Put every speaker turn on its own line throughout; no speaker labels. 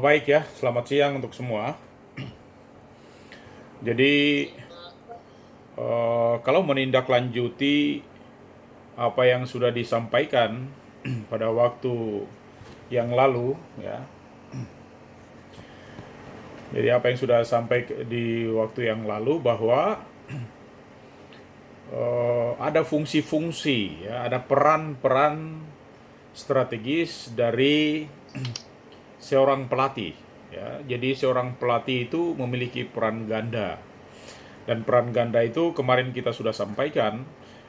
Baik ya, selamat siang untuk semua. Jadi, kalau menindaklanjuti apa yang sudah disampaikan pada waktu yang lalu, ya. Jadi apa yang sudah sampai di waktu yang lalu bahwa ada fungsi-fungsi, ya, ada peran-peran strategis dari seorang pelatih. Ya, jadi seorang pelatih itu memiliki peran ganda. Dan peran ganda itu kemarin kita sudah sampaikan,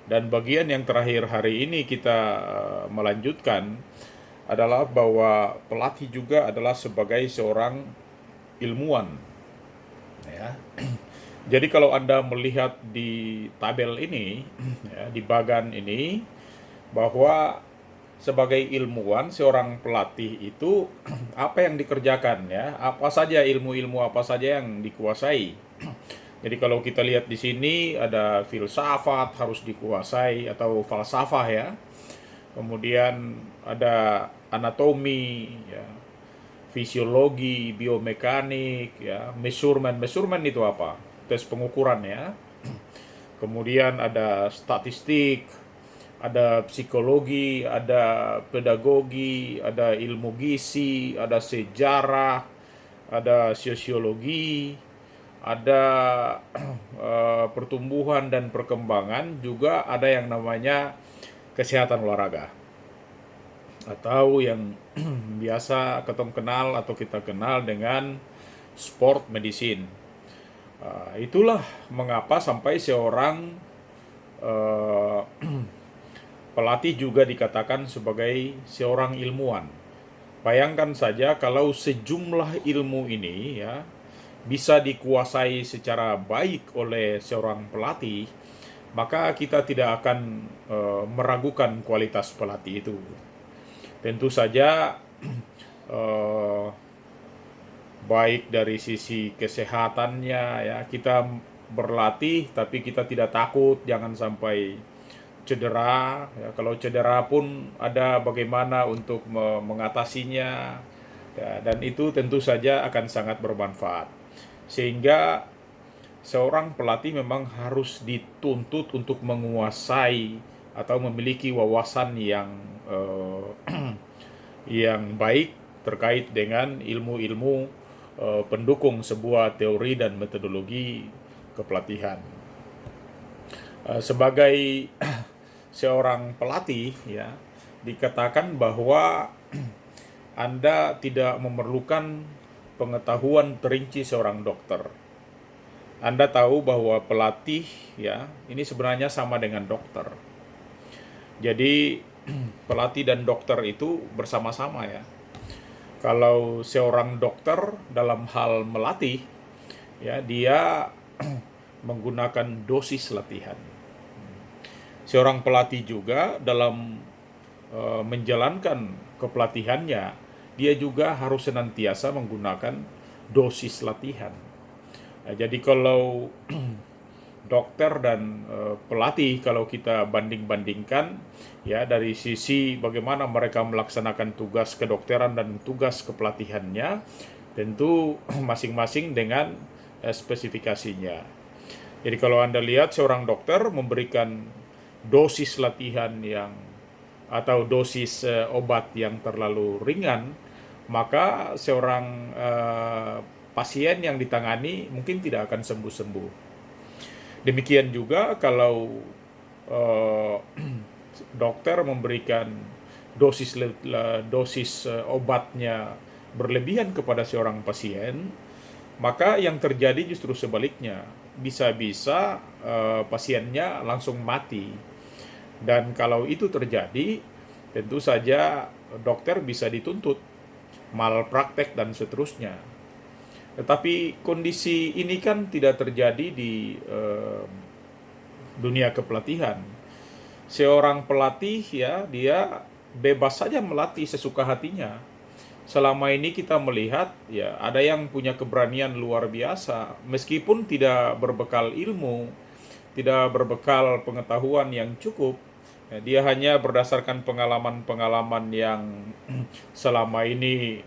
dan bagian yang terakhir hari ini kita melanjutkan adalah bahwa pelatih juga adalah sebagai seorang ilmuwan, ya. Jadi kalau Anda melihat di tabel ini, ya, di bagan ini, bahwa sebagai ilmuwan seorang pelatih itu apa yang dikerjakan, ya, apa saja ilmu-ilmu apa saja yang dikuasai. Jadi kalau kita lihat di sini ada filsafat harus dikuasai atau falsafah, ya. Kemudian ada anatomi, ya, fisiologi, biomekanik, ya, measurement. Measurement itu apa? Tes pengukuran, ya. Kemudian ada statistik, ada psikologi, ada pedagogi, ada ilmu gizi, ada sejarah, ada sosiologi, ada pertumbuhan dan perkembangan, juga ada yang namanya kesehatan olahraga atau yang biasa kita kenal atau kita kenal dengan sport medicine. Itulah mengapa sampai seorang uh, pelatih juga dikatakan sebagai seorang ilmuwan. Bayangkan saja kalau sejumlah ilmu ini, ya, bisa dikuasai secara baik oleh seorang pelatih, maka kita tidak akan meragukan kualitas pelatih itu. Tentu saja eh, baik dari sisi kesehatannya, ya, kita berlatih tapi kita tidak takut jangan sampai cedera, ya. Kalau cedera pun ada bagaimana untuk mengatasinya, ya, dan itu tentu saja akan sangat bermanfaat. Sehingga seorang pelatih memang harus dituntut untuk menguasai atau memiliki wawasan yang yang baik terkait dengan ilmu-ilmu pendukung sebuah teori dan metodologi kepelatihan. Sebagai seorang pelatih, ya, dikatakan bahwa Anda tidak memerlukan pengetahuan terinci seorang dokter. Anda tahu bahwa pelatih, ya, ini sebenarnya sama dengan dokter. Jadi pelatih dan dokter itu bersama-sama, ya. Kalau seorang dokter dalam hal melatih, ya, dia menggunakan dosis latihan. Seorang pelatih juga dalam menjalankan kepelatihannya, dia juga harus senantiasa menggunakan dosis latihan. Nah, jadi kalau dokter dan pelatih, kalau kita banding-bandingkan, ya, dari sisi bagaimana mereka melaksanakan tugas kedokteran dan tugas kepelatihannya, tentu masing-masing dengan spesifikasinya. Jadi kalau Anda lihat seorang dokter memberikan dosis latihan yang atau dosis obat yang terlalu ringan, maka seorang pasien yang ditangani mungkin tidak akan sembuh-sembuh. Demikian juga kalau eh, dokter memberikan dosis obatnya berlebihan kepada seorang pasien, maka yang terjadi justru sebaliknya. Bisa-bisa pasiennya langsung mati. Dan kalau itu terjadi, tentu saja dokter bisa dituntut malpraktek dan seterusnya. Tetapi kondisi ini kan tidak terjadi di dunia kepelatihan. Seorang pelatih, ya, dia bebas saja melatih sesuka hatinya. Selama ini kita melihat, ya, ada yang punya keberanian luar biasa meskipun tidak berbekal ilmu, tidak berbekal pengetahuan yang cukup. Ya, dia hanya berdasarkan pengalaman-pengalaman yang selama ini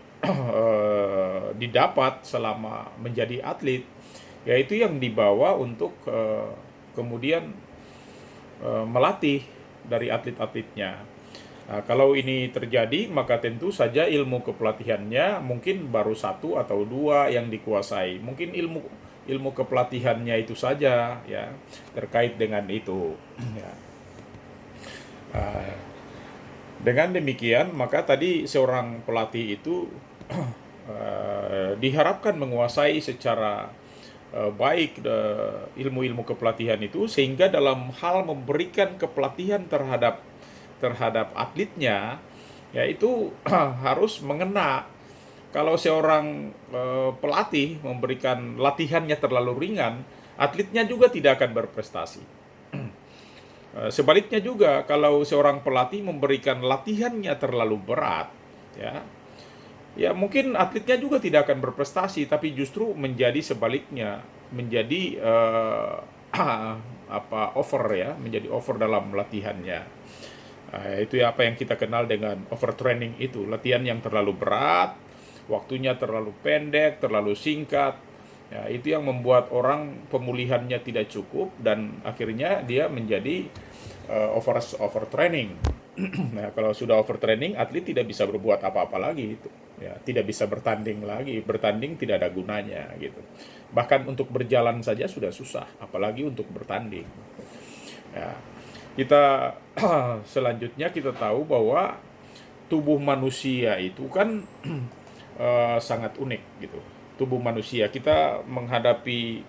didapat selama menjadi atlet, yaitu yang dibawa untuk kemudian melatih dari atlet-atletnya. Nah, kalau ini terjadi, maka tentu saja ilmu kepelatihannya mungkin baru satu atau dua yang dikuasai. Mungkin ilmu kepelatihannya itu saja ya terkait dengan itu. Ya. Dengan demikian, maka tadi seorang pelatih itu diharapkan menguasai secara baik ilmu-ilmu kepelatihan itu, sehingga dalam hal memberikan kepelatihan terhadap atletnya, yaitu harus mengena. Kalau seorang pelatih memberikan latihannya terlalu ringan, atletnya juga tidak akan berprestasi. Sebaliknya juga, kalau seorang pelatih memberikan latihannya terlalu berat, ya mungkin atletnya juga tidak akan berprestasi, tapi justru menjadi sebaliknya, menjadi over ya, menjadi over dalam latihannya. Itu apa yang kita kenal dengan overtraining itu, latihan yang terlalu berat, waktunya terlalu pendek, terlalu singkat. Ya, itu yang membuat orang pemulihannya tidak cukup dan akhirnya dia menjadi overtraining. Nah, kalau sudah overtraining, atlet tidak bisa berbuat apa-apa lagi itu. Ya, tidak bisa bertanding lagi, bertanding tidak ada gunanya gitu. Bahkan untuk berjalan saja sudah susah, apalagi untuk bertanding. Ya, kita selanjutnya kita tahu bahwa tubuh manusia itu kan sangat unik gitu. Tubuh manusia, kita menghadapi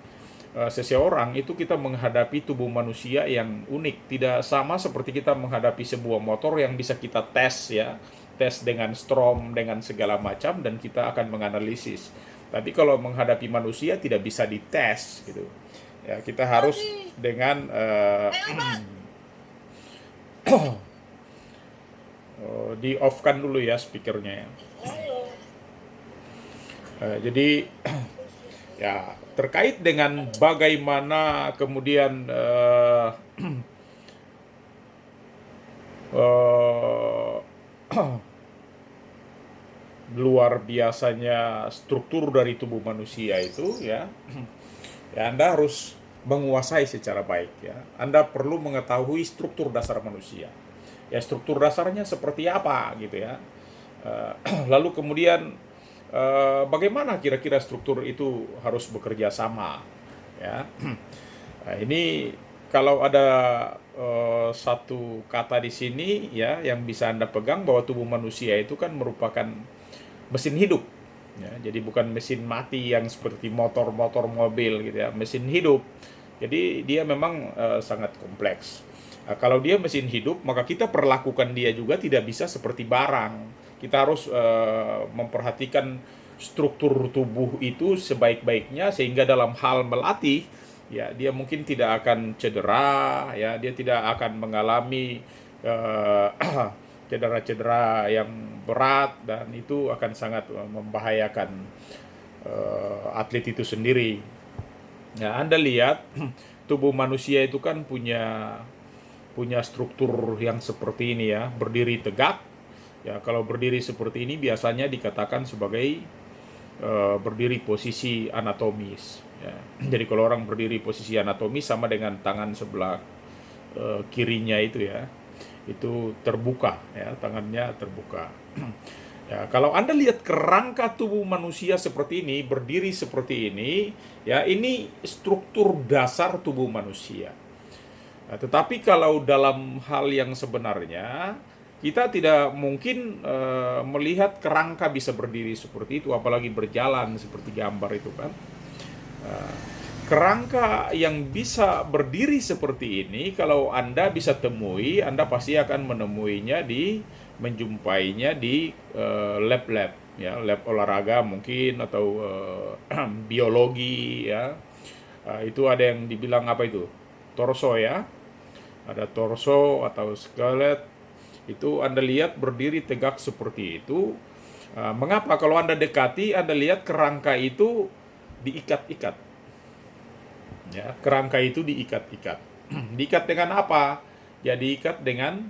seseorang itu, kita menghadapi tubuh manusia yang unik, tidak sama seperti kita menghadapi sebuah motor yang bisa kita tes ya, tes dengan strom, dengan segala macam, dan kita akan menganalisis. Tapi kalau menghadapi manusia tidak bisa dites gitu ya, kita harus dengan di off kan dulu ya speakernya ya. Jadi ya terkait dengan bagaimana kemudian luar biasanya struktur dari tubuh manusia itu ya, ya Anda harus menguasai secara baik ya. Anda perlu mengetahui struktur dasar manusia. Ya, struktur dasarnya seperti apa gitu ya. Lalu kemudian bagaimana kira-kira struktur itu harus bekerja sama ya. Nah, ini kalau ada satu kata di sini ya yang bisa Anda pegang, bahwa tubuh manusia itu kan merupakan mesin hidup ya. Jadi bukan mesin mati yang seperti motor-motor mobil gitu ya, mesin hidup. Jadi dia memang sangat kompleks. Nah, kalau dia mesin hidup, maka kita perlakukan dia juga tidak bisa seperti barang. Kita harus memperhatikan struktur tubuh itu sebaik-baiknya, sehingga dalam hal melatih ya dia mungkin tidak akan cedera ya, dia tidak akan mengalami cedera-cedera yang berat, dan itu akan sangat membahayakan atlet itu sendiri. Ya, Anda lihat tubuh manusia itu kan punya struktur yang seperti ini ya, berdiri tegak. Ya, kalau berdiri seperti ini biasanya dikatakan sebagai berdiri posisi anatomis. Ya. Jadi kalau orang berdiri posisi anatomis sama dengan tangan sebelah kirinya itu ya, itu terbuka ya, tangannya terbuka. Ya, kalau Anda lihat kerangka tubuh manusia seperti ini, berdiri seperti ini, ya ini struktur dasar tubuh manusia. Nah, tetapi kalau dalam hal yang sebenarnya, kita tidak mungkin melihat kerangka bisa berdiri seperti itu, apalagi berjalan seperti gambar itu kan. Kerangka yang bisa berdiri seperti ini, kalau Anda bisa temui, Anda pasti akan menjumpainya di lab-lab ya, lab olahraga mungkin, atau biologi ya. Itu ada yang dibilang apa itu? Torso ya. Ada torso atau skelet. Itu Anda lihat berdiri tegak seperti itu. Mengapa? Kalau Anda dekati, Anda lihat kerangka itu diikat-ikat. Ya, kerangka itu diikat-ikat. Diikat dengan apa? Ya diikat dengan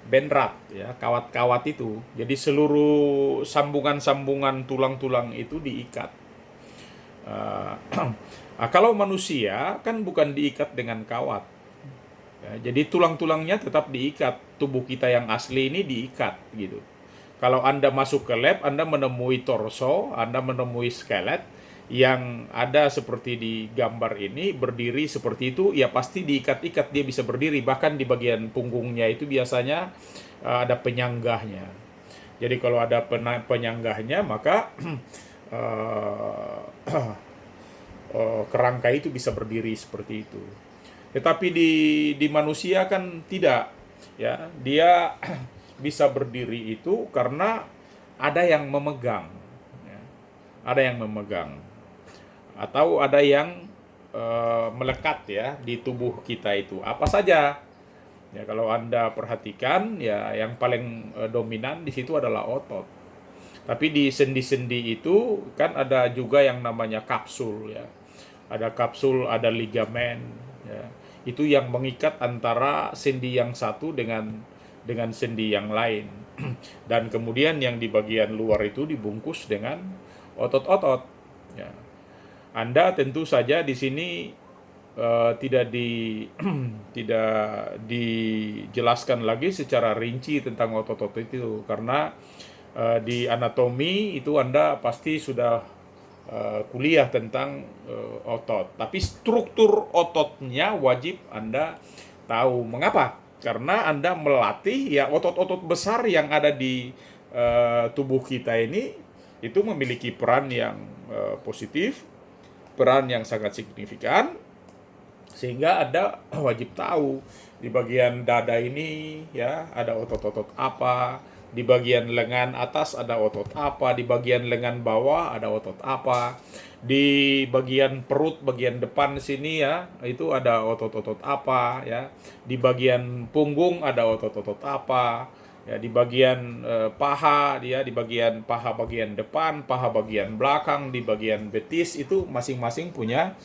benrat ya, kawat-kawat itu. Jadi seluruh sambungan-sambungan tulang-tulang itu diikat. Uh, kalau manusia kan bukan diikat dengan kawat. Ya, jadi tulang-tulangnya tetap diikat. Tubuh kita yang asli ini diikat gitu. Kalau Anda masuk ke lab, Anda menemui torso, Anda menemui skelet yang ada seperti di gambar ini, berdiri seperti itu, ya pasti diikat-ikat dia bisa berdiri. Bahkan di bagian punggungnya itu biasanya ada penyanggahnya. Jadi kalau ada penyanggahnya, maka kerangka itu bisa berdiri seperti itu. Tetapi di manusia kan tidak, ya. Dia bisa berdiri itu karena ada yang memegang, ya. Ada yang memegang, atau ada yang melekat ya di tubuh kita itu. Apa saja? Ya kalau Anda perhatikan, ya yang paling dominan di situ adalah otot. Tapi di sendi-sendi itu kan ada juga yang namanya kapsul ya. Ada kapsul, ada ligamen ya. Itu yang mengikat antara sendi yang satu dengan sendi yang lain. Dan kemudian yang di bagian luar itu dibungkus dengan otot-otot ya. Anda tentu saja di sini tidak tidak dijelaskan lagi secara rinci tentang otot-otot itu, karena di anatomi itu Anda pasti sudah kuliah tentang otot. Tapi struktur ototnya wajib Anda tahu. Mengapa? Karena Anda melatih ya otot-otot besar yang ada di tubuh kita ini, itu memiliki peran yang positif, peran yang sangat signifikan, sehingga Anda wajib tahu di bagian dada ini ya ada otot-otot apa, di bagian lengan atas ada otot apa, di bagian lengan bawah ada otot apa, di bagian perut bagian depan sini ya itu ada otot-otot apa ya, di bagian punggung ada otot-otot apa ya, di bagian paha dia, di bagian paha bagian depan, paha bagian belakang, di bagian betis itu masing-masing punya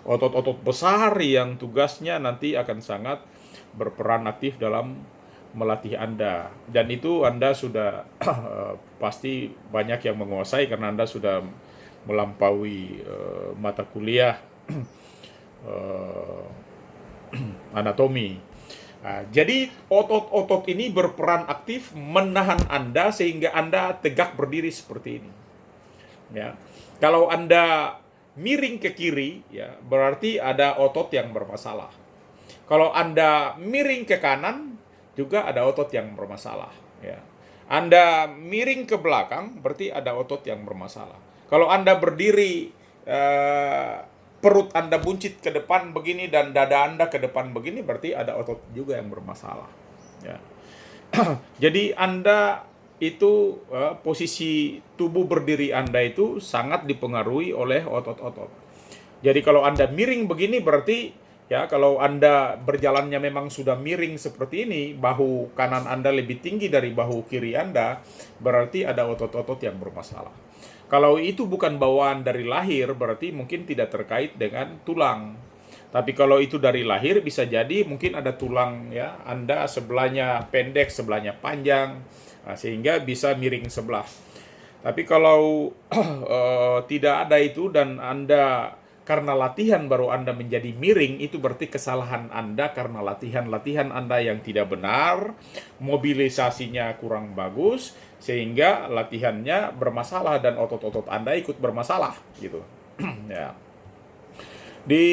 otot-otot besar yang tugasnya nanti akan sangat berperan aktif dalam melatih Anda. Dan itu Anda sudah pasti banyak yang menguasai karena Anda sudah melampaui mata kuliah anatomi. Nah, jadi otot-otot ini berperan aktif menahan Anda sehingga Anda tegak berdiri seperti ini. Ya. Kalau Anda miring ke kiri, ya berarti ada otot yang bermasalah. Kalau Anda miring ke kanan, juga ada otot yang bermasalah. Ya. Anda miring ke belakang, berarti ada otot yang bermasalah. Kalau Anda berdiri, perut Anda buncit ke depan begini dan dada Anda ke depan begini, berarti ada otot juga yang bermasalah. Ya. Jadi Anda itu posisi tubuh berdiri Anda itu sangat dipengaruhi oleh otot-otot. Jadi kalau Anda miring begini berarti ya kalau Anda berjalannya memang sudah miring seperti ini, bahu kanan Anda lebih tinggi dari bahu kiri Anda, berarti ada otot-otot yang bermasalah. Kalau itu bukan bawaan dari lahir, berarti mungkin tidak terkait dengan tulang. Tapi kalau itu dari lahir bisa jadi mungkin ada tulang ya, Anda sebelahnya pendek, sebelahnya panjang, nah, sehingga bisa miring sebelah. Tapi kalau tidak ada itu dan Anda karena latihan baru Anda menjadi miring, itu berarti kesalahan Anda karena latihan Anda yang tidak benar, mobilisasinya kurang bagus, sehingga latihannya bermasalah dan otot-otot Anda ikut bermasalah gitu. Ya. Di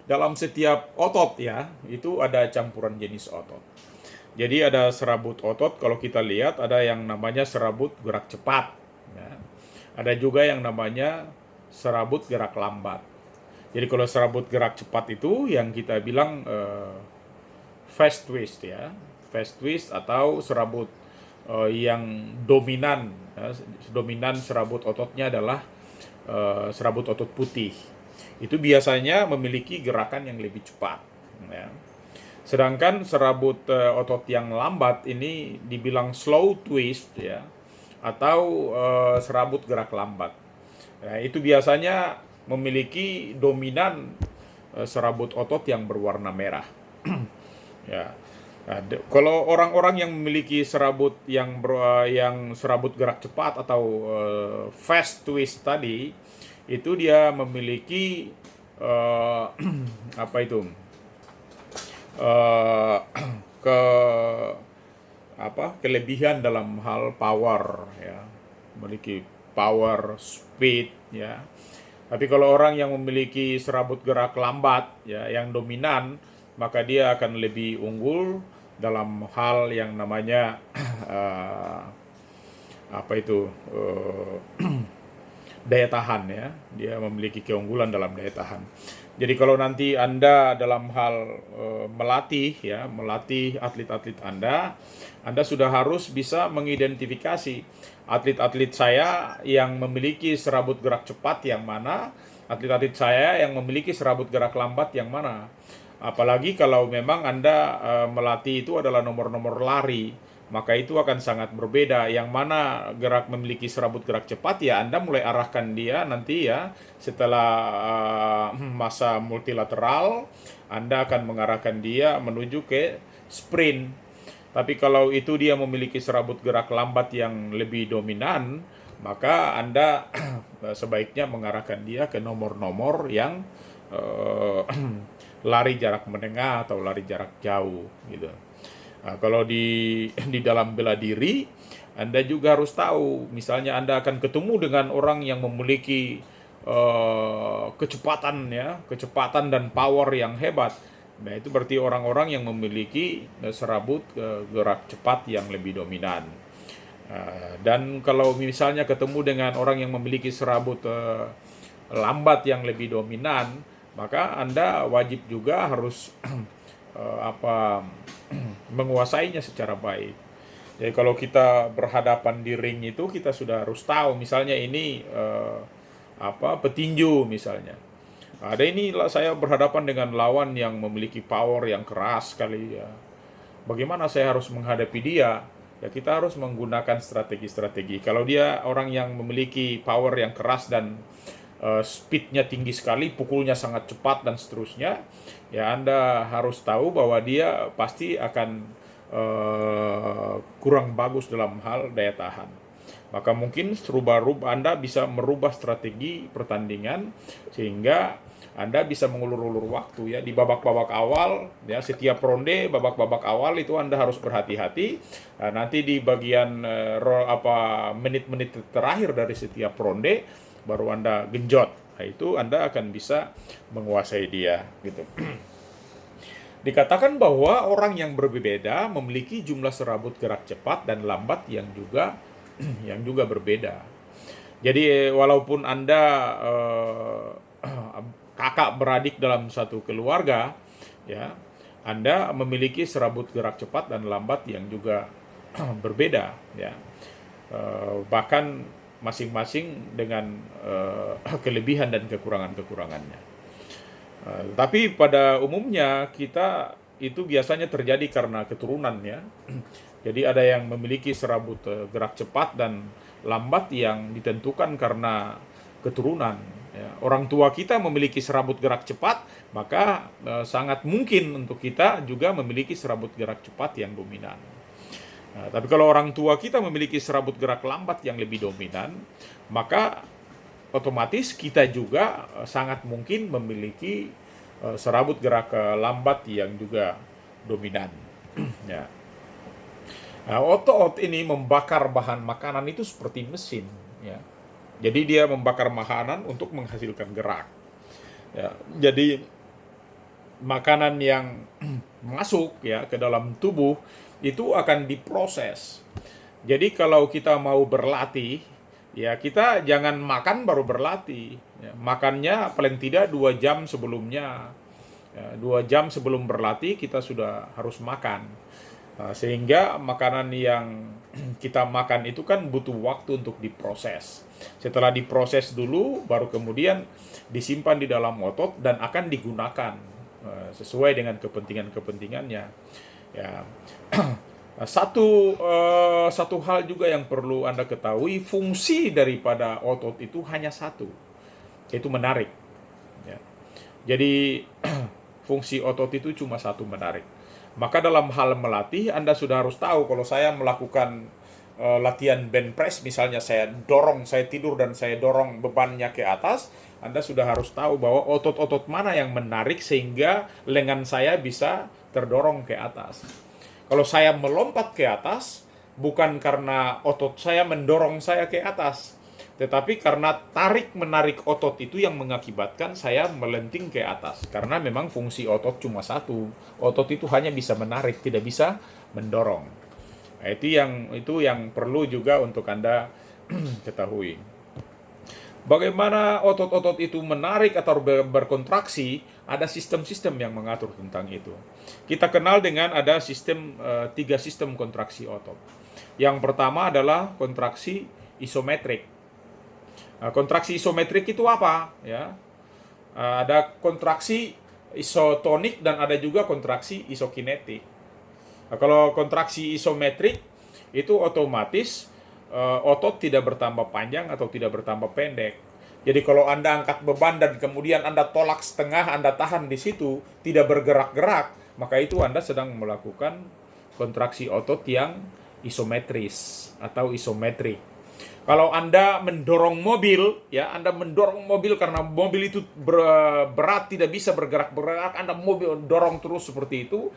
dalam setiap otot ya, itu ada campuran jenis otot. Jadi ada serabut otot, kalau kita lihat ada yang namanya serabut gerak cepat. Ya. Ada juga yang namanya serabut gerak lambat. Jadi kalau serabut gerak cepat itu yang kita bilang fast twist ya. Fast twist atau serabut yang dominan. Ya. Dominan serabut ototnya adalah serabut otot putih. Itu biasanya memiliki gerakan yang lebih cepat. Ya. Sedangkan serabut otot yang lambat ini dibilang slow twist ya, atau serabut gerak lambat. Nah, itu biasanya memiliki dominan serabut otot yang berwarna merah. Ya. Nah, kalau orang-orang yang memiliki serabut yang serabut gerak cepat atau fast twist tadi, itu dia memiliki eh, apa itu eh, ke kelebihan dalam hal power, ya, memiliki power, speed, ya. Tapi kalau orang yang memiliki serabut gerak lambat, ya, yang dominan, maka dia akan lebih unggul dalam hal yang namanya eh, apa itu daya tahan, ya. Dia memiliki keunggulan dalam daya tahan. Jadi kalau nanti Anda dalam hal melatih, ya, melatih atlet-atlet Anda sudah harus bisa mengidentifikasi atlet-atlet saya yang memiliki serabut gerak cepat yang mana, atlet-atlet saya yang memiliki serabut gerak lambat yang mana. Apalagi kalau memang Anda melatih itu adalah nomor-nomor lari, maka itu akan sangat berbeda. Yang mana gerak memiliki serabut gerak cepat, ya Anda mulai arahkan dia nanti, ya, setelah masa multilateral, Anda akan mengarahkan dia menuju ke sprint. Tapi kalau itu dia memiliki serabut gerak lambat yang lebih dominan, maka Anda sebaiknya mengarahkan dia ke nomor-nomor yang lari jarak menengah atau lari jarak jauh, gitu. Nah, kalau di dalam bela diri, Anda juga harus tahu, misalnya Anda akan ketemu dengan orang yang memiliki kecepatan, ya, kecepatan dan power yang hebat. Nah, itu berarti orang-orang yang memiliki serabut gerak cepat yang lebih dominan. Dan kalau misalnya ketemu dengan orang yang memiliki serabut lambat yang lebih dominan, maka Anda wajib juga harus menguasainya secara baik. Jadi kalau kita berhadapan di ring itu, kita sudah harus tahu, misalnya ini petinju misalnya. Ada inilah saya berhadapan dengan lawan yang memiliki power yang keras sekali, ya. Bagaimana saya harus menghadapi dia? Ya kita harus menggunakan strategi-strategi. Kalau dia orang yang memiliki power yang keras dan speednya tinggi sekali, pukulnya sangat cepat dan seterusnya, ya Anda harus tahu bahwa dia pasti akan kurang bagus dalam hal daya tahan. Maka mungkin Anda bisa merubah strategi pertandingan sehingga Anda bisa mengulur-ulur waktu, ya, di babak-babak awal, ya, setiap ronde babak-babak awal itu Anda harus berhati-hati. Nah, nanti di bagian menit-menit terakhir dari setiap ronde baru Anda genjot. Nah, itu Anda akan bisa menguasai dia, gitu. Dikatakan bahwa orang yang berbeda memiliki jumlah serabut gerak cepat dan lambat yang juga berbeda. Jadi walaupun Anda kakak beradik dalam satu keluarga, ya, Anda memiliki serabut gerak cepat dan lambat yang juga berbeda, ya. Bahkan masing-masing dengan kelebihan dan kekurangan-kekurangannya. Tapi pada umumnya kita itu biasanya terjadi karena keturunan, ya. Jadi ada yang memiliki serabut gerak cepat dan lambat yang ditentukan karena keturunan, ya. Orang tua kita memiliki serabut gerak cepat, maka sangat mungkin untuk kita juga memiliki serabut gerak cepat yang dominan. Nah, tapi kalau orang tua kita memiliki serabut gerak lambat yang lebih dominan, maka otomatis kita juga sangat mungkin memiliki serabut gerak lambat yang juga dominan. Ya. Nah, otot ini membakar bahan makanan itu seperti mesin, ya. Jadi dia membakar makanan untuk menghasilkan gerak. Ya, jadi makanan yang masuk, ya, ke dalam tubuh itu akan diproses. Jadi kalau kita mau berlatih, ya kita jangan makan baru berlatih, ya. Makannya paling tidak 2 jam sebelumnya, ya, 2 jam sebelum berlatih kita sudah harus makan. Nah, sehingga makanan yang kita makan itu kan butuh waktu untuk diproses. Setelah diproses dulu, baru kemudian disimpan di dalam otot dan akan digunakan sesuai dengan kepentingan-kepentingannya. Ya. Satu hal juga yang perlu Anda ketahui, fungsi daripada otot itu hanya satu, yaitu menarik. Ya. Jadi fungsi otot itu cuma satu, menarik. Maka dalam hal melatih, Anda sudah harus tahu kalau saya melakukan latihan bench press, misalnya saya dorong, saya tidur dan saya dorong bebannya ke atas, Anda sudah harus tahu bahwa otot-otot mana yang menarik sehingga lengan saya bisa terdorong ke atas. Kalau saya melompat ke atas, bukan karena otot saya mendorong saya ke atas, tetapi karena tarik-menarik otot itu yang mengakibatkan saya melenting ke atas. Karena memang fungsi otot cuma satu. Otot itu hanya bisa menarik, tidak bisa mendorong. Nah, itu yang perlu juga untuk Anda ketahui. Bagaimana otot-otot itu menarik atau berkontraksi, ada sistem-sistem yang mengatur tentang itu. Kita kenal dengan ada tiga sistem kontraksi otot. Yang pertama adalah kontraksi isometrik. Nah, kontraksi isometrik itu apa? Ya, ada kontraksi isotonik dan ada juga kontraksi isokinetik. Nah, kalau kontraksi isometrik itu otomatis otot tidak bertambah panjang atau tidak bertambah pendek. Jadi kalau Anda angkat beban dan kemudian Anda tolak setengah, Anda tahan di situ, tidak bergerak-gerak, maka itu Anda sedang melakukan kontraksi otot yang isometris atau isometrik. Kalau Anda mendorong mobil, ya, Anda mendorong mobil karena mobil itu berat, tidak bisa bergerak-gerak, Anda mobil dorong terus seperti itu.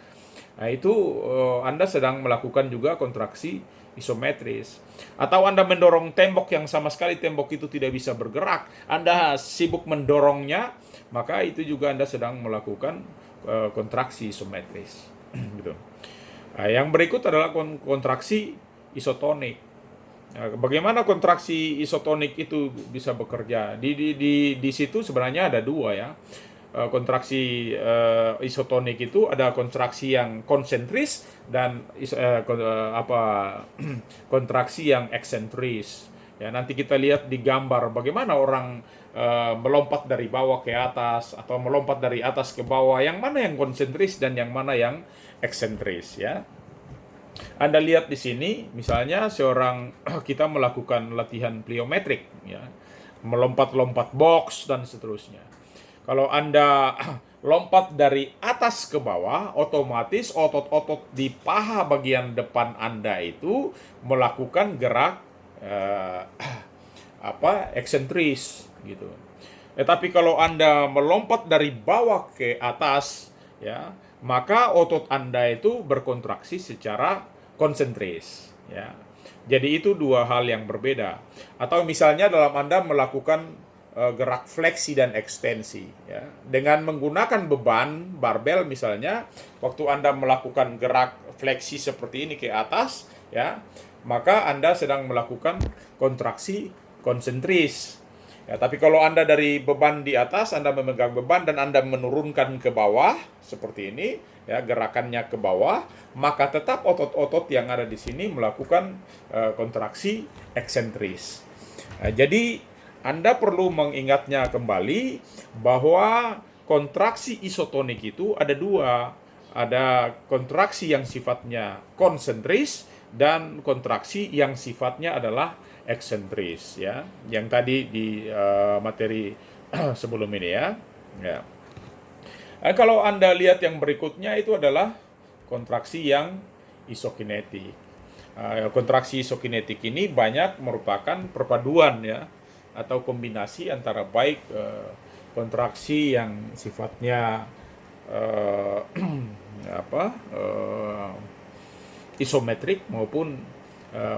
Nah, itu Anda sedang melakukan juga kontraksi isometris. Atau Anda mendorong tembok yang sama sekali tembok itu tidak bisa bergerak, Anda sibuk mendorongnya, maka itu juga Anda sedang melakukan kontraksi isometris. Gitu. Nah, yang berikut adalah kontraksi isotonik. Nah, bagaimana kontraksi isotonik itu bisa bekerja? Di situ sebenarnya ada dua, ya. Kontraksi isotonik itu ada kontraksi yang konsentris dan kontraksi yang eksentris. Ya, nanti kita lihat di gambar bagaimana orang melompat dari bawah ke atas atau melompat dari atas ke bawah, yang mana yang konsentris dan yang mana yang eksentris, ya. Anda lihat di sini, misalnya kita melakukan latihan pliometrik, ya, melompat-lompat box dan seterusnya. Kalau Anda lompat dari atas ke bawah, otomatis otot-otot di paha bagian depan Anda itu melakukan gerak eksentris, gitu. Tetapi kalau Anda melompat dari bawah ke atas, ya, maka otot Anda itu berkontraksi secara konsentris, ya. Jadi itu dua hal yang berbeda. Atau misalnya dalam Anda melakukan gerak fleksi dan ekstensi, ya, dengan menggunakan beban barbel misalnya, waktu Anda melakukan gerak fleksi seperti ini ke atas, ya, maka Anda sedang melakukan kontraksi konsentris. Ya, tapi kalau Anda dari beban di atas, Anda memegang beban dan Anda menurunkan ke bawah seperti ini, ya, gerakannya ke bawah, maka tetap otot-otot yang ada di sini melakukan kontraksi eksentris. Nah, jadi Anda perlu mengingatnya kembali bahwa kontraksi isotonik itu ada dua. Ada kontraksi yang sifatnya konsentris dan kontraksi yang sifatnya adalah eksentris, ya. Yang tadi di materi sebelum ini, ya. Ya. Nah, kalau Anda lihat yang berikutnya itu adalah kontraksi yang isokinetik. Kontraksi isokinetik ini banyak merupakan perpaduan, ya, atau kombinasi antara baik kontraksi yang sifatnya isometrik maupun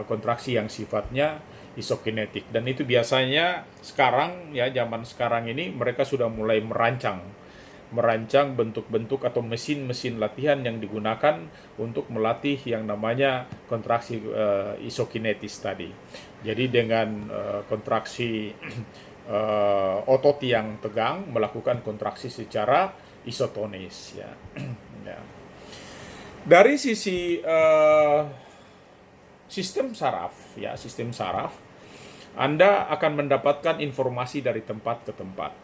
kontraksi yang sifatnya isokinetik. Dan itu biasanya sekarang, ya, zaman sekarang ini mereka sudah mulai merancang bentuk-bentuk atau mesin-mesin latihan yang digunakan untuk melatih yang namanya kontraksi isokinetis tadi. Jadi dengan kontraksi otot yang tegang melakukan kontraksi secara isotonis, ya. Ya. Dari sisi sistem saraf, ya, sistem saraf, Anda akan mendapatkan informasi dari tempat ke tempat.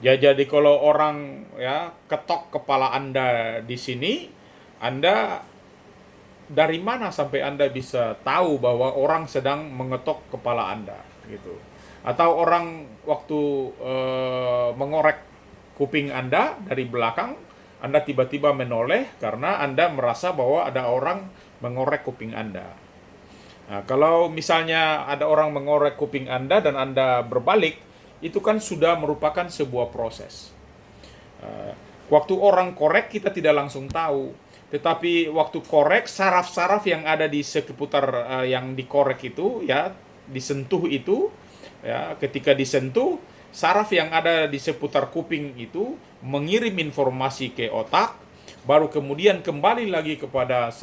Ya, jadi kalau orang, ya, ketok kepala Anda di sini, Anda dari mana sampai Anda bisa tahu bahwa orang sedang mengetok kepala Anda, gitu. Atau orang waktu mengorek kuping Anda dari belakang, Anda tiba-tiba menoleh karena Anda merasa bahwa ada orang mengorek kuping Anda. Nah, kalau misalnya ada orang mengorek kuping Anda dan Anda berbalik, itu kan sudah merupakan sebuah proses. Eh, Waktu orang korek kita tidak langsung tahu, tetapi waktu korek saraf-saraf yang ada di sekitar yang dikorek itu ya, disentuh itu ya, ketika disentuh saraf yang ada di seputar kuping itu mengirim informasi ke otak, baru kemudian kembali lagi kepada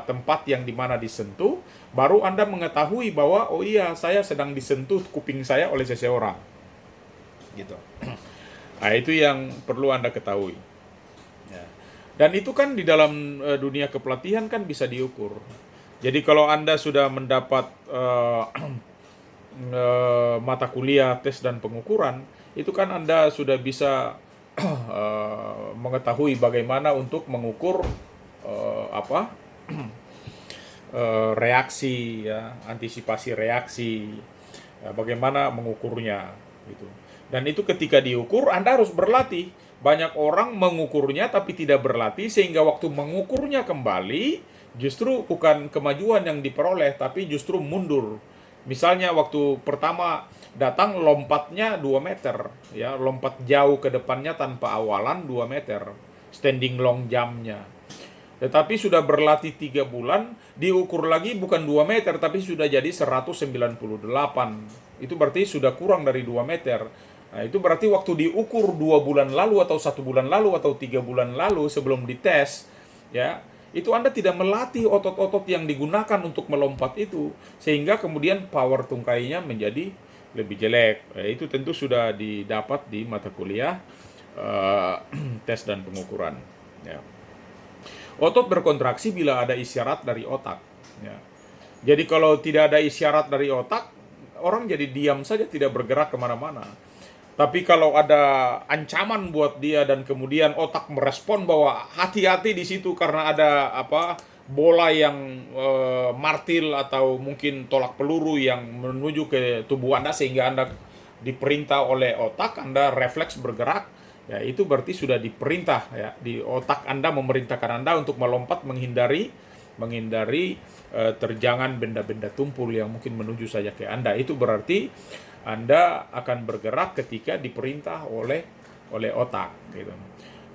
tempat yang dimana disentuh, baru Anda mengetahui bahwa oh iya, saya sedang disentuh kuping saya oleh seseorang gitu. Nah, itu yang perlu Anda ketahui. Ya. Dan itu kan di dalam dunia kepelatihan kan bisa diukur. Jadi kalau Anda sudah mendapat mata kuliah tes dan pengukuran, itu kan Anda sudah bisa mengetahui bagaimana untuk mengukur apa reaksi, ya, antisipasi reaksi, ya, bagaimana mengukurnya gitu. Dan itu ketika diukur Anda harus berlatih. Banyak orang mengukurnya tapi tidak berlatih, sehingga waktu mengukurnya kembali justru bukan kemajuan yang diperoleh tapi justru mundur. Misalnya waktu pertama datang lompatnya 2 meter, ya, lompat jauh ke depannya tanpa awalan 2 meter, standing long jump-nya. Tetapi sudah berlatih 3 bulan, diukur lagi bukan 2 meter tapi sudah jadi 198. Itu berarti sudah kurang dari 2 meter. Nah, itu berarti waktu diukur 2 bulan lalu atau 1 bulan lalu atau 3 bulan lalu sebelum dites, ya, itu Anda tidak melatih otot-otot yang digunakan untuk melompat itu, sehingga kemudian power tungkainya menjadi lebih jelek. Itu tentu sudah didapat di mata kuliah tes dan pengukuran. Ya. Otot berkontraksi bila ada isyarat dari otak. Ya. Jadi kalau tidak ada isyarat dari otak, orang jadi diam saja, tidak bergerak kemana-mana. Tapi kalau ada ancaman buat dia dan kemudian otak merespon bahwa hati-hati di situ karena ada bola yang martil atau mungkin tolak peluru yang menuju ke tubuh Anda, sehingga Anda diperintah oleh otak, Anda refleks bergerak, ya itu berarti sudah diperintah, ya, di otak Anda memerintahkan Anda untuk melompat menghindari terjangan benda-benda tumpul yang mungkin menuju saja ke Anda. Itu berarti Anda akan bergerak ketika diperintah oleh otak gitu.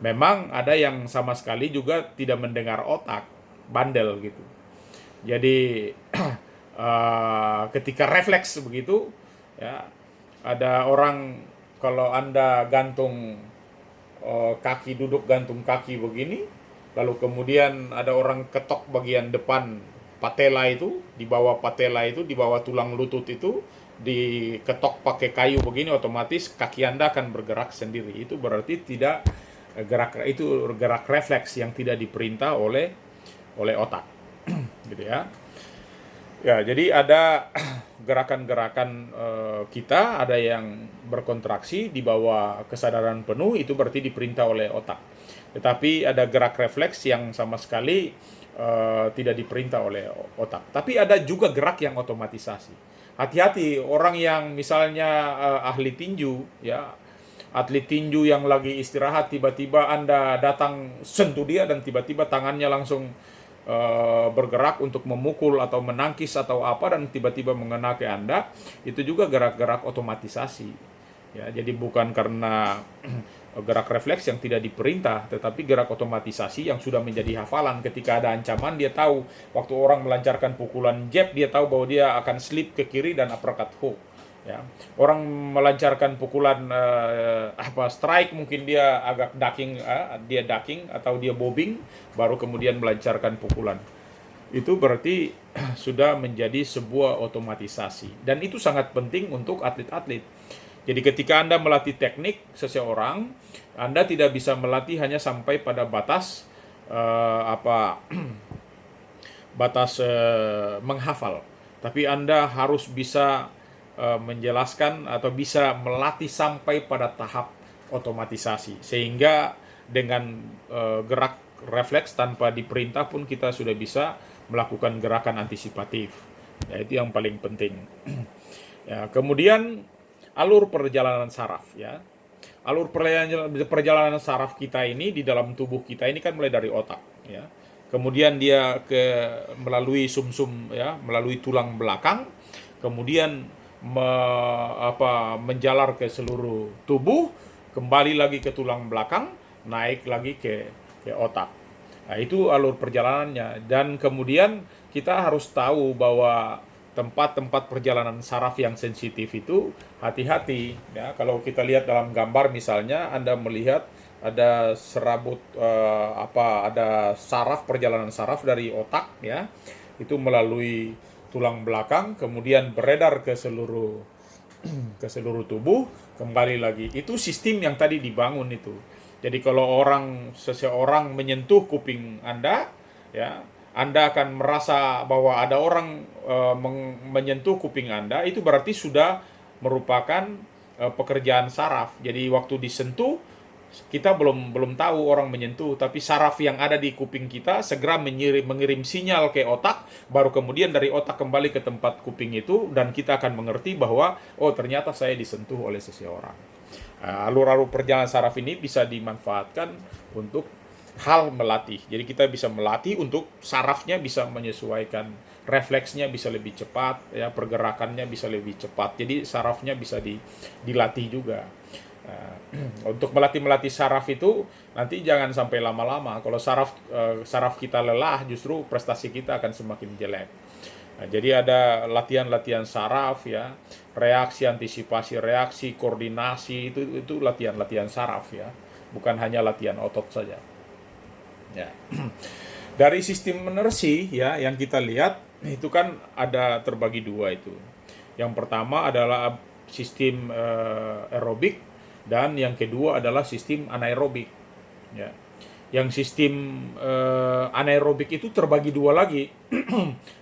Memang ada yang sama sekali juga tidak mendengar otak, bandel gitu. Jadi ketika refleks begitu, ya, ada orang kalau Anda gantung kaki, duduk gantung kaki begini, lalu kemudian ada orang ketok bagian depan patella itu, di bawah patella itu, di bawah tulang lutut itu, diketok pakai kayu begini, otomatis kaki Anda akan bergerak sendiri. Itu berarti tidak gerak refleks yang tidak diperintah oleh otak. Gitu ya. Ya, jadi ada gerakan-gerakan kita, ada yang berkontraksi di bawah kesadaran penuh, itu berarti diperintah oleh otak. Tetapi ada gerak refleks yang sama sekali tidak diperintah oleh otak. Tapi ada juga gerak yang otomatisasi. Hati-hati orang yang misalnya ahli tinju, ya, atlet tinju yang lagi istirahat, tiba-tiba Anda datang sentuh dia dan tiba-tiba tangannya langsung bergerak untuk memukul atau menangkis atau apa, dan tiba-tiba mengena ke Anda, itu juga gerak-gerak otomatisasi. Ya, jadi bukan karena gerak refleks yang tidak diperintah, tetapi gerak otomatisasi yang sudah menjadi hafalan. Ketika ada ancaman, dia tahu. Waktu orang melancarkan pukulan jab, dia tahu bahwa dia akan slip ke kiri dan uppercut hook. Ya, orang melancarkan pukulan strike, mungkin dia agak ducking atau dia bobbing, baru kemudian melancarkan pukulan. Itu berarti sudah menjadi sebuah otomatisasi, dan itu sangat penting untuk atlet-atlet. Jadi ketika Anda melatih teknik seseorang, Anda tidak bisa melatih hanya sampai pada batas menghafal, tapi Anda harus bisa menjelaskan atau bisa melatih sampai pada tahap otomatisasi, sehingga dengan gerak refleks tanpa diperintah pun kita sudah bisa melakukan gerakan antisipatif. Ya, itu yang paling penting. Ya, kemudian alur perjalanan saraf, ya. alur perjalanan saraf kita ini di dalam tubuh kita ini kan mulai dari otak, ya. Kemudian dia melalui sumsum, ya, melalui tulang belakang, kemudian menjalar ke seluruh tubuh, kembali lagi ke tulang belakang, naik lagi ke otak. Nah, itu alur perjalanannya. Dan kemudian kita harus tahu bahwa tempat-tempat perjalanan saraf yang sensitif itu hati-hati, ya. Kalau kita lihat dalam gambar misalnya, Anda melihat ada serabut ada perjalanan saraf dari otak, ya. Itu melalui tulang belakang kemudian beredar ke seluruh tubuh, kembali lagi. Itu sistem yang tadi dibangun itu. Jadi kalau seseorang menyentuh kuping Anda, ya, Anda akan merasa bahwa ada orang menyentuh kuping Anda, itu berarti sudah merupakan pekerjaan saraf. Jadi waktu disentuh, kita belum tahu orang menyentuh, tapi saraf yang ada di kuping kita segera mengirim sinyal ke otak, baru kemudian dari otak kembali ke tempat kuping itu, dan kita akan mengerti bahwa oh ternyata saya disentuh oleh seseorang. Alur-alur perjalanan saraf ini bisa dimanfaatkan untuk hal melatih. Jadi kita bisa melatih untuk sarafnya bisa menyesuaikan, refleksnya bisa lebih cepat, ya, pergerakannya bisa lebih cepat. Jadi sarafnya bisa dilatih juga. Untuk melatih saraf itu nanti jangan sampai lama-lama. Kalau saraf kita lelah, justru prestasi kita akan semakin jelek. Nah, jadi ada latihan-latihan saraf, ya, reaksi, antisipasi reaksi, koordinasi, itu latihan-latihan saraf, ya, bukan hanya latihan otot saja. Ya. Dari sistem inersi, ya, yang kita lihat itu kan ada terbagi dua itu. Yang pertama adalah sistem aerobik, dan yang kedua adalah sistem anaerobik, ya. Yang sistem anaerobik itu terbagi dua lagi.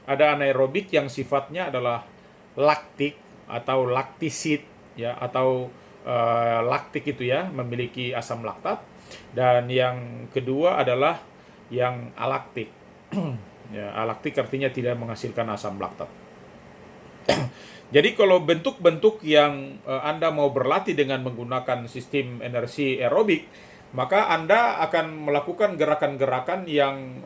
Ada anaerobik yang sifatnya adalah laktik atau laktisid, ya, atau laktik itu, ya, memiliki asam laktat. Dan yang kedua adalah yang alaktik. Ya, alaktik artinya tidak menghasilkan asam laktat. Jadi kalau bentuk-bentuk yang Anda mau berlatih dengan menggunakan sistem energi aerobik, maka Anda akan melakukan gerakan-gerakan yang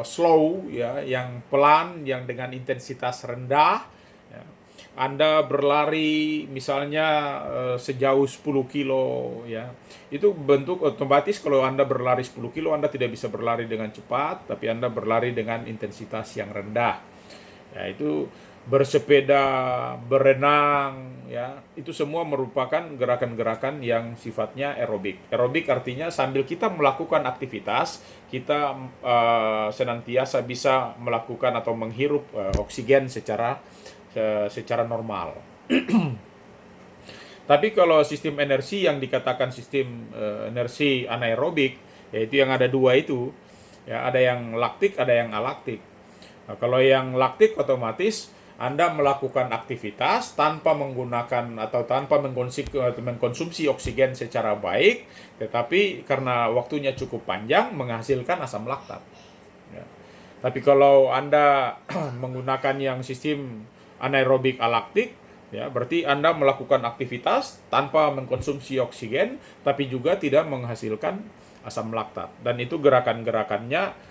slow, ya, yang pelan, yang dengan intensitas rendah. Ya. Anda berlari misalnya sejauh 10 kilo, ya. Itu bentuk otomatis. Kalau Anda berlari 10 kilo, Anda tidak bisa berlari dengan cepat, tapi Anda berlari dengan intensitas yang rendah. Ya, itu bersepeda, berenang, ya, itu semua merupakan gerakan-gerakan yang sifatnya aerobik. Aerobik artinya sambil kita melakukan aktivitas, kita senantiasa bisa melakukan atau menghirup oksigen secara normal. Tapi kalau sistem energi yang dikatakan sistem energi anaerobik, yaitu yang ada dua itu, ya, ada yang laktik, ada yang alaktik. Nah, kalau yang laktik otomatis Anda melakukan aktivitas tanpa menggunakan atau tanpa mengkonsumsi oksigen secara baik, tetapi karena waktunya cukup panjang menghasilkan asam laktat. Ya. Tapi kalau Anda menggunakan yang sistem anaerobik alaktik, ya, berarti Anda melakukan aktivitas tanpa mengkonsumsi oksigen, tapi juga tidak menghasilkan asam laktat. Dan itu gerakan-gerakannya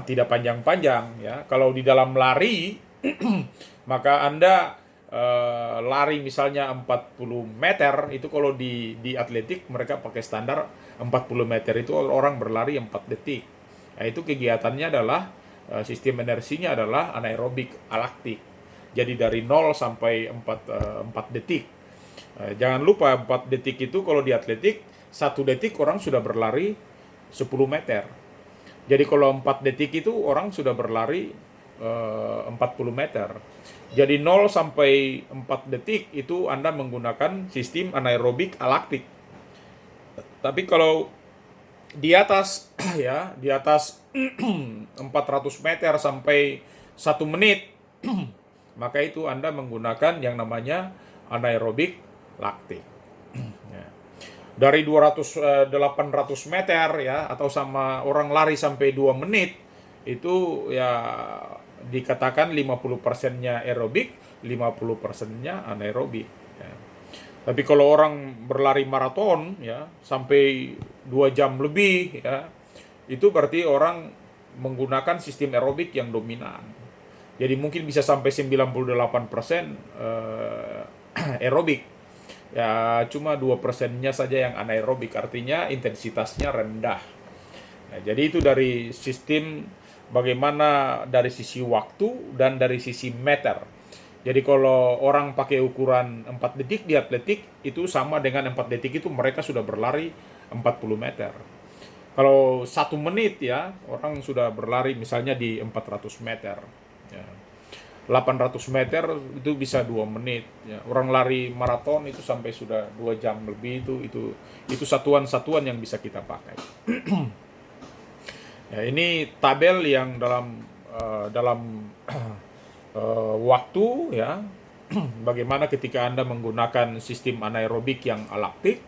tidak panjang-panjang, ya. Kalau di dalam lari maka Anda lari misalnya 40 meter, itu kalau di atletik mereka pakai standar 40 meter itu orang berlari 4 detik. Nah, itu kegiatannya adalah sistem energinya adalah anaerobik alaktik. Jadi dari 0 sampai 4 detik. Jangan lupa 4 detik itu kalau di atletik 1 detik orang sudah berlari 10 meter. Jadi kalau 4 detik itu orang sudah berlari 40 meter. Jadi 0 sampai 4 detik itu Anda menggunakan sistem anaerobik alaktik. Tapi kalau di atas ya, di atas 400 meter sampai 1 menit, maka itu Anda menggunakan yang namanya anaerobik laktik. Ya. Dari 800 meter, ya, atau sama orang lari sampai 2 menit, itu ya dikatakan 50%-nya aerobik, 50%-nya anaerobik, ya. Tapi kalau orang berlari maraton ya sampai 2 jam lebih ya, itu berarti orang menggunakan sistem aerobik yang dominan. Jadi mungkin bisa sampai 98% aerobik. Ya cuma 2%-nya saja yang anaerobik, artinya intensitasnya rendah. Nah, jadi itu dari sistem bagaimana dari sisi waktu dan dari sisi meter. Jadi kalau orang pakai ukuran 4 detik di atletik, itu sama dengan 4 detik itu mereka sudah berlari 40 meter. Kalau 1 menit ya, orang sudah berlari misalnya di 400 meter. Ya. 800 meter itu bisa 2 menit. Ya. Orang lari maraton itu sampai sudah 2 jam lebih, itu satuan-satuan yang bisa kita pakai. Ya, ini tabel yang dalam waktu ya, bagaimana ketika Anda menggunakan sistem anaerobik yang alaktik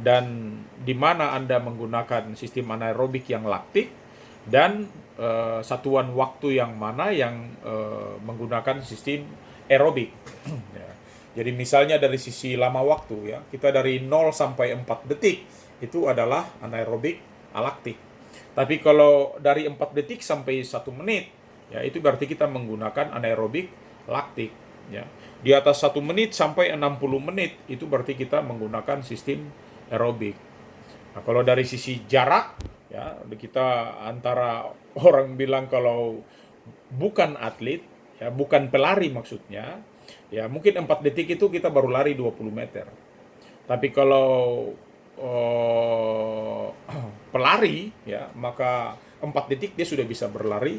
dan di mana Anda menggunakan sistem anaerobik yang laktik dan satuan waktu yang mana yang menggunakan sistem aerobik. Ya. Jadi misalnya dari sisi lama waktu ya, kita dari 0 sampai 4 detik itu adalah anaerobik alaktik. Tapi kalau dari 4 detik sampai 1 menit, ya itu berarti kita menggunakan anaerobik laktik. Ya. Di atas 1 menit sampai 60 menit, itu berarti kita menggunakan sistem aerobik. Nah, kalau dari sisi jarak, ya kita antara orang bilang kalau bukan atlet, ya bukan pelari maksudnya, ya mungkin 4 detik itu kita baru lari 20 meter. Tapi kalau pelari ya maka 4 detik dia sudah bisa berlari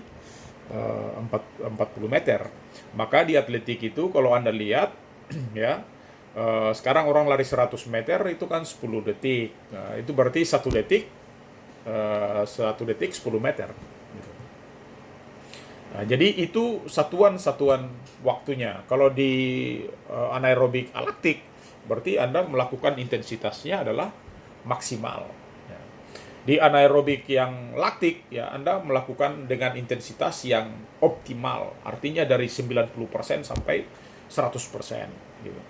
40 meter. Maka di atletik itu kalau Anda lihat ya sekarang orang lari 100 meter itu kan 10 detik. Nah, itu berarti 1 detik 10 meter. Nah, jadi itu satuan-satuan waktunya. Kalau di anaerobik alaktik berarti Anda melakukan intensitasnya adalah maksimal. Ya. Di anaerobik yang laktik ya Anda melakukan dengan intensitas yang optimal, artinya dari 90% sampai 100%. Gitu.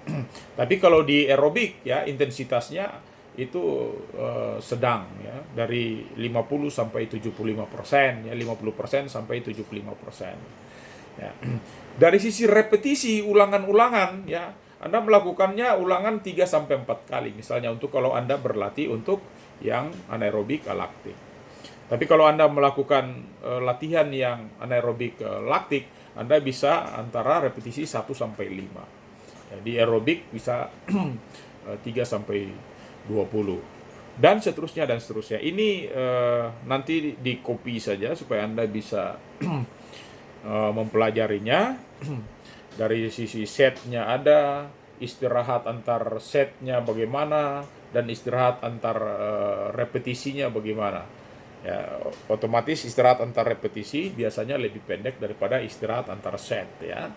Tapi kalau di aerobik ya intensitasnya itu sedang ya dari 50 sampai 75% ya 50% sampai 75%. Ya. Dari sisi repetisi ulangan-ulangan ya Anda melakukannya ulangan 3 sampai 4 kali misalnya untuk kalau Anda berlatih untuk yang anaerobik laktik. Tapi kalau Anda melakukan latihan yang anaerobik laktik, Anda bisa antara repetisi 1 sampai 5. Ya, di aerobik bisa 3 sampai 20 dan seterusnya dan seterusnya. Ini nanti di copy saja supaya Anda bisa mempelajarinya. Dari sisi setnya ada, istirahat antar setnya bagaimana, dan istirahat antar repetisinya bagaimana. Ya, otomatis istirahat antar repetisi biasanya lebih pendek daripada istirahat antar set ya.